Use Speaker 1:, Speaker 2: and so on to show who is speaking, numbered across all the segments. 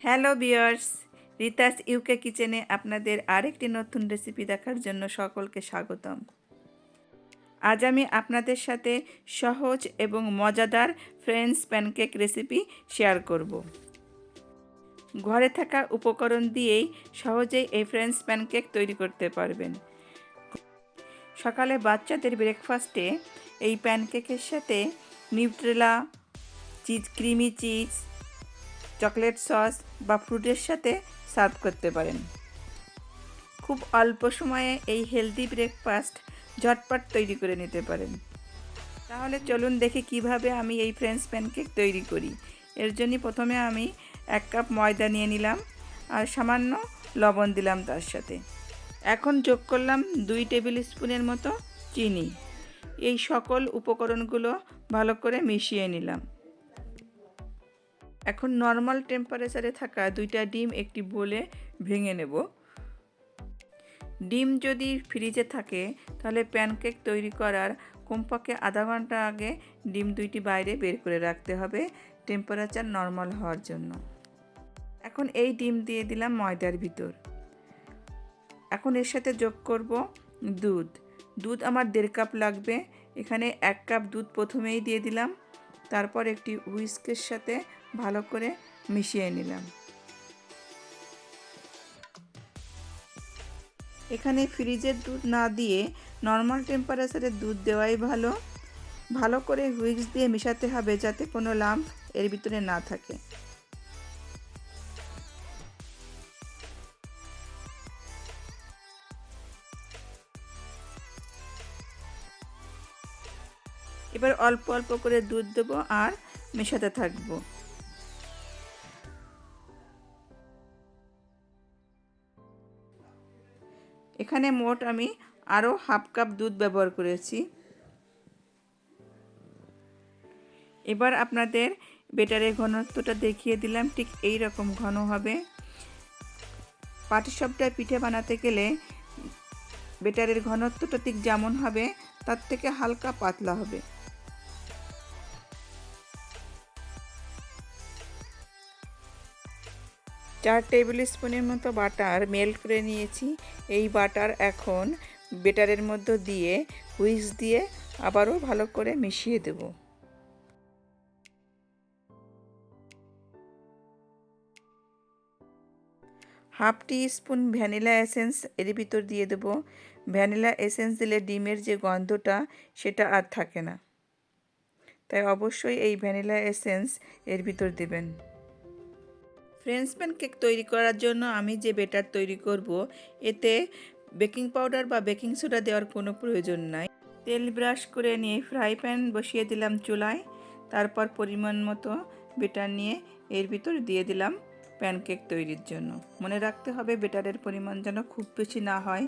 Speaker 1: Hello viewers, রিতাস UK কিচেনে আপনাদের আরেকটি নতুন রেসিপি দেখার জন্য সকলকে স্বাগতম। আজ আমি আপনাদের সাথে সহজ এবং মজাদার ফ্রেঞ্চ প্যানকেক রেসিপি শেয়ার করব। ঘরে থাকা উপকরণ দিয়েই সহজেই এই ফ্রেঞ্চ প্যানকেক তৈরি করতে পারবেন। সকালে বাচ্চাদের ব্রেকফাস্টে এই প্যানকেকের সাথে Nutrela, creamy cheese, chocolate sauce বা ফ্রুটের সাথে সার্ভ করতে পারেন। খুব অল্প সময়ে এই হেলদি ব্রেকফাস্ট ঝটপট তৈরি করে নিতে পারেন। তাহলে চলুন দেখি কিভাবে আমি এই ফ্রেঞ্চ প্যানকেক তৈরি করি। এর জন্য প্রথমে আমি 1 কাপ ময়দা নিয়ে নিলাম আর সামান্য লবণ দিলাম তার সাথে। এখন যোগ করলাম 2 টেবিল স্পুনের মতো চিনি। এই সকল উপকরণগুলো ভালো করে মিশিয়ে নিলাম। এখন নর্মাল টেম্পারেচারে থাকা 2টা ডিম একটি বোলে ভেঙে নেব। ডিম যদি ফ্রিজে থাকে তাহলে প্যানকেক তৈরি করার কমপক্ষে আধা ঘন্টা আগে ডিম 2টি বাইরে বের করে রাখতে হবে টেম্পারেচার নর্মাল হওয়ার জন্য। এখন এই ডিম দিয়ে দিলাম ময়দার ভিতর। এখন এর সাথে যোগ করব দুধ আমার 1.5 কাপ লাগবে। এখানে 1 কাপ দুধ প্রথমেই দিয়ে দিলাম, তারপর একটি হুইস্কের সাথে ভালো করে মিশিয়ে নিলাম। এখানে ফ্রিজের দুধ না দিয়ে নর্মাল টেম্পারেচারে দুধ দেওয়াই ভালো করে হুইস্ক দিয়ে মেশাতে হবে যাতে কোনো লাম্প এর ভিতরে না থাকে। এবার অল্প অল্প করে দুধ দেবো আর মেশাতে থাকবো। এখানে মোট আমি আরও হাফ কাপ দুধ ব্যবহার করেছি। এবার আপনাদের বেটারের ঘনত্বটা দেখিয়ে দিলাম, ঠিক এই রকম ঘন হবে। পাটিসাপটা পিঠে বানাতে গেলে বেটারের ঘনত্বটা ঠিক যেমন হবে তার থেকে হালকা পাতলা হবে। চার টেবিল স্পুনের মতো বাটার মেল্ট করে নিয়েছি। এই বাটার এখন বেটারের মধ্যে দিয়ে হুইস্ক দিয়ে আবারও ভালো করে মিশিয়ে দেব। হাফ টি স্পুন ভ্যানিলা এসেন্স এর ভিতর দিয়ে দেব। ভ্যানিলা এসেন্স দিলে ডিমের যে গন্ধটা সেটা আর থাকে না, তাই অবশ্যই এই ভ্যানিলা এসেন্স এর ভিতর দেবেন। ফ্রেঞ্চ প্যানকেক তৈরি করার জন্য আমি যে বেটার তৈরি করব এতে বেকিং পাউডার বা বেকিং সোডা দেওয়ার কোনো প্রয়োজন নাই। তেল ব্রাশ করে নিয়ে ফ্রাই প্যান বসিয়ে দিলাম চুলায়, তারপর পরিমাণ মতো বেটার নিয়ে এর ভিতর দিয়ে দিলাম প্যানকেক তৈরির জন্য। মনে রাখতে হবে বেটারের পরিমাণ যেন খুব বেশি না হয়,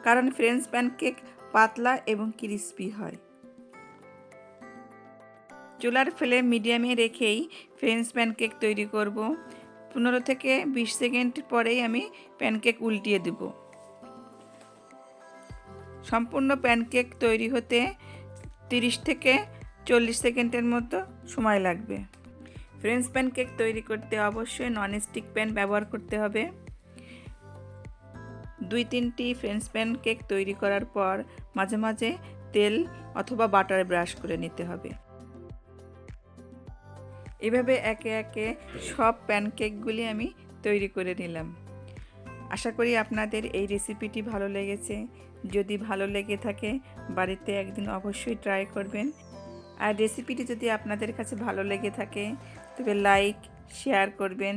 Speaker 1: কারণ ফ্রেঞ্চ প্যানকেক পাতলা এবং ক্রিস্পি হয়। চুলার ফ্লেম মিডিয়ামে রেখেই ফ্রেঞ্চ প্যানকেক তৈরি করব। 15 থেকে 20 সেকেন্ড পরেই আমি প্যানকেক উল্টিয়ে দেব। সম্পূর্ণ প্যানকেক তৈরি হতে 30 থেকে 40 সেকেন্ডের মতো সময় লাগবে। ফ্রেঞ্চ প্যানকেক তৈরি করতে অবশ্যই ননস্টিক প্যান ব্যবহার করতে হবে। 2-3টি ফ্রেঞ্চ প্যানকেক তৈরি করার পর মাঝে মাঝে তেল অথবা বাটার ব্রাশ করে নিতে হবে। এভাবে একে একে সব প্যানকেকগুলি আমি তৈরি করে নিলাম। আশা করি আপনাদের এই রেসিপিটি ভালো লেগেছে। যদি ভালো লেগে থাকে বাড়িতে একদিন অবশ্যই ট্রাই করবেন। আর রেসিপিটি যদি আপনাদের কাছে ভালো লেগে থাকে তবে লাইক শেয়ার করবেন।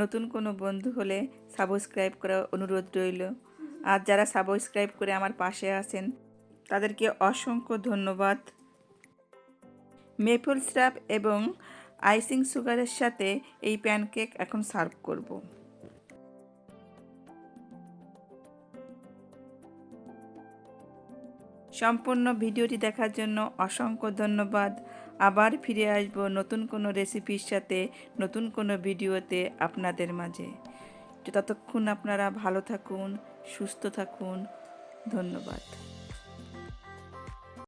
Speaker 1: নতুন কোনো বন্ধু হলে সাবস্ক্রাইব করার অনুরোধ রইল। আর যারা সাবস্ক্রাইব করে আমার পাশে আছেন তাদেরকে অসংখ্য ধন্যবাদ। মেপল সিরাপ এবং আইসিং সুগারের সাথে এই প্যানকেক এখন সার্ভ করব। সম্পূর্ণ ভিডিওটি দেখার জন্য অসংখ্য ধন্যবাদ। আবার ফিরে আসব নতুন কোনো রেসিপির সাথে, নতুন কোনো ভিডিওতে আপনাদের মাঝে। ততক্ষণ আপনারা ভালো থাকুন, সুস্থ থাকুন। ধন্যবাদ।